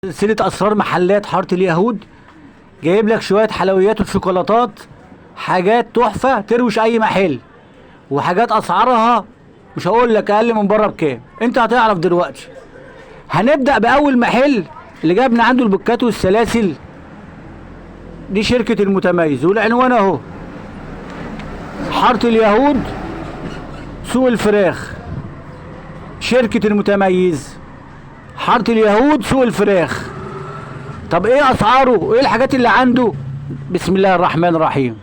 سلسلة أسرار محلات حارة اليهود، جايب لك شوية حلويات وشوكولاتات، حاجات تحفة تروش أي محل، وحاجات أسعارها مش هقول لك أقل من بره بكام، أنت هتعرف دلوقتي. هنبدأ بأول محل اللي جابنا عنده البوكات والسلاسل، دي شركة المتميز، والعنوان أهو، حارة اليهود سوق الفراخ، شركة المتميز، حارة اليهود سوق الفراخ. طب ايه اسعاره وايه الحاجات اللي عنده؟ بسم الله الرحمن الرحيم.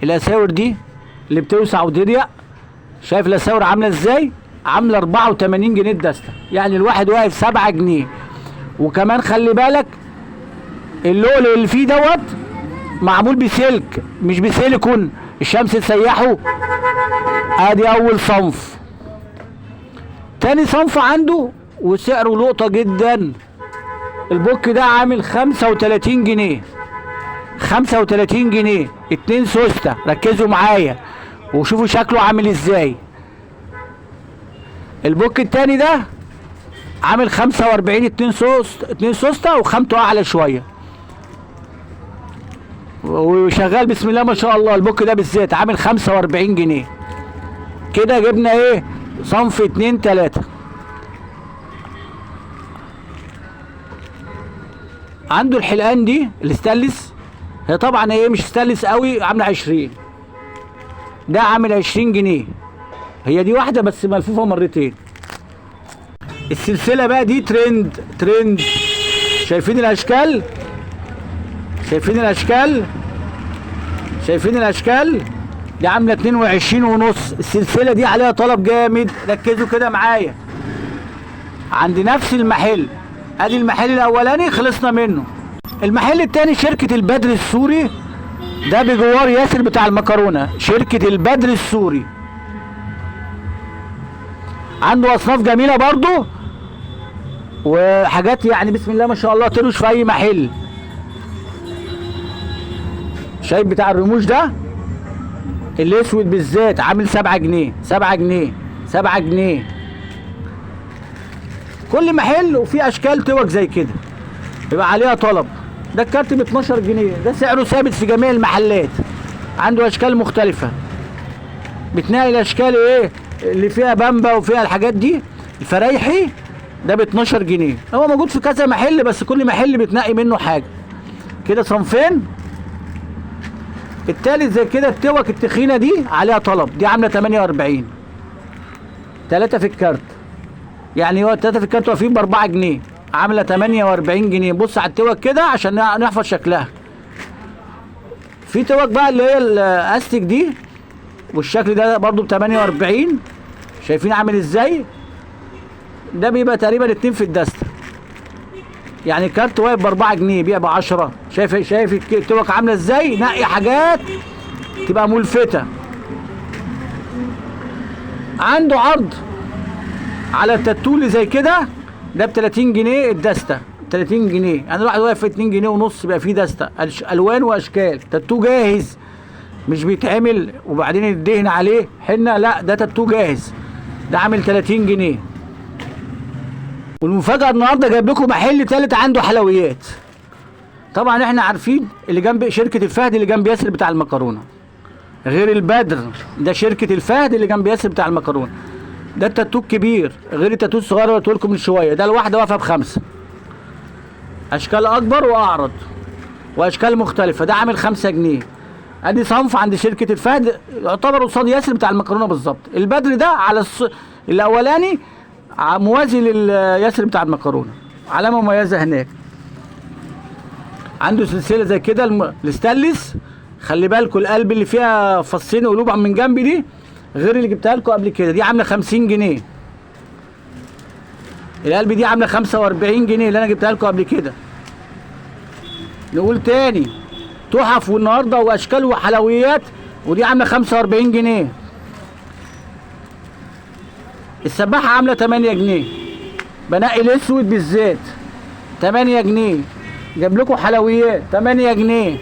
الاساور دي اللي بتوسع وتضيق، شايف الاساور عامله ازاي؟ عامله 84 جنيه الدسته، يعني الواحد واقف 7 جنيه. وكمان خلي بالك اللؤلؤ اللي فيه دوت معمول بسلك مش بسيليكون، الشمس تسيحه. ادي اول صنف. تاني صنف عنده وسعره لقطه جدا، البوك ده عامل 35 جنيه، 35 جنيه 2 سوسته. ركزوا معايا وشوفوا شكله عامل ازاي. البوك التاني ده عامل 45 2 سوسته وخامته اعلى شويه، وشغال بسم الله ما شاء الله. البوك ده بالذات عامل 45 جنيه. كده جبنا ايه؟ صنف 2 3. عنده الحلقان دي الاستانلس، هي طبعا ايه مش ستانلس قوي، عامله 20. ده عامل 20 جنيه، هي دي واحده بس ملفوفه مرتين. السلسله بقى دي ترند، شايفين الاشكال؟ شايفين الاشكال؟ شايفين الاشكال؟ دي عامله 22 ونص. السلسله دي عليها طلب جامد، ركزوا كده معايا. عند نفس المحل، ادي المحل الاولاني خلصنا منه. المحل التاني شركة البدر السوري، ده بجوار ياسر بتاع المكرونة، شركة البدر السوري. عنده اصناف جميلة برضو وحاجات يعني بسم الله ما شاء الله تروش في اي محل. شايف بتاع الرموش ده الاسود بالذات عامل 7 جنيه، 7 جنيه، 7 جنيه. كل محل وفيه اشكال توك زي كده يبقى عليها طلب. ده الكارت ب 12 جنيه، ده سعره ثابت في جميع المحلات. عنده اشكال مختلفه، بتنقي الاشكال ايه اللي فيها بامبا وفيها الحاجات دي. الفرايحي ده ب 12 جنيه، هو موجود في كذا محل بس كل محل بتنقي منه حاجه. كده صنفين. التالت زي كده التوك التخينه دي عليها طلب، دي عامله 48، 3 في الكارت، يعني هو 3 في الكارت واقفين ب 4 جنيه، عامله 48 جنيه. بص على التوك كده عشان نحفظ شكلها. في توك بقى اللي هي الاستيك دي والشكل ده برضو ب 48، شايفين عامل ازاي؟ ده بيبقى تقريبا 2 في الدستة، يعني الكارت واقف ب 4 جنيه بيبقى ب 10. شايف التوك عامله ازاي؟ نقي حاجات تبقى ملفتة. عنده عرض على التاتو اللي زي كده، ده ب 30 جنيه الدستة، 30 جنيه، يعني الواحد واقف في 2 جنيه ونص بيبقى فيه دستة الوان واشكال. تاتو جاهز مش بيتعمل وبعدين يدهن عليه حنه، لا ده تاتو جاهز، ده عامل 30 جنيه. والمفاجأة النهارده جايب لكم محل تالت عنده حلويات. طبعا احنا عارفين اللي جنب شركة الفهد اللي جنب ياسر بتاع المكرونة، غير البدر ده شركة الفهد اللي جنب ياسر بتاع المكرونة. ده التاتو الكبير غير التاتو الصغير اللي قلت لكم من شويه، ده الواحده واقفه ب5، اشكال اكبر واعرض واشكال مختلفه، ده عامل 5 جنيه. ادي صنف عند شركه الفهد يعتبر قصاد ياسر بتاع المكرونه بالظبط. البدر ده على الاولاني موازي للياسر بتاع المكرونه، علامه مميزه هناك. عنده سلسله زي كده الاستانلس، خلي بالكم القلب اللي فيها فصين قلوب من جنب دي غير اللي جبتها لكم قبل كده، دي عامله 50 جنيه. القلب دي عامله 45 جنيه اللي انا جبتها لكم قبل كده. نقول تاني تحف والنهارده واشكال وحلويات، ودي عامله 45 جنيه. السباحه عامله 8 جنيه، بنقي الاسود بالذات 8 جنيه. جاب لكم حلويات 8 جنيه.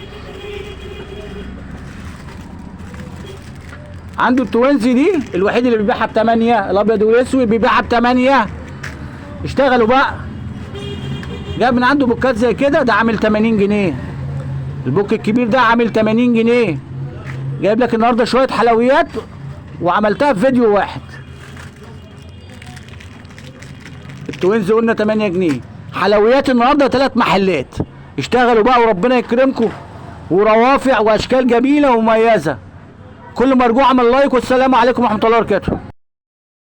عنده التوينزي دي الوحيد اللي بيبيعها ب8، الابيض والاسود بيبيعها ب8. اشتغلوا بقى. جايب من عنده بوكات زي كده، ده عامل 80 جنيه. البوك الكبير ده عامل 80 جنيه. جايب لك النهارده شويه حلويات وعملتها في فيديو واحد. التوينز قلنا 8 جنيه. حلويات النهارده 3 محلات. اشتغلوا بقى وربنا يكرمكم، وروافع واشكال جميله ومميزه. كل مرجوع اعمل لايك، والسلام عليكم ورحمه الله وبركاته.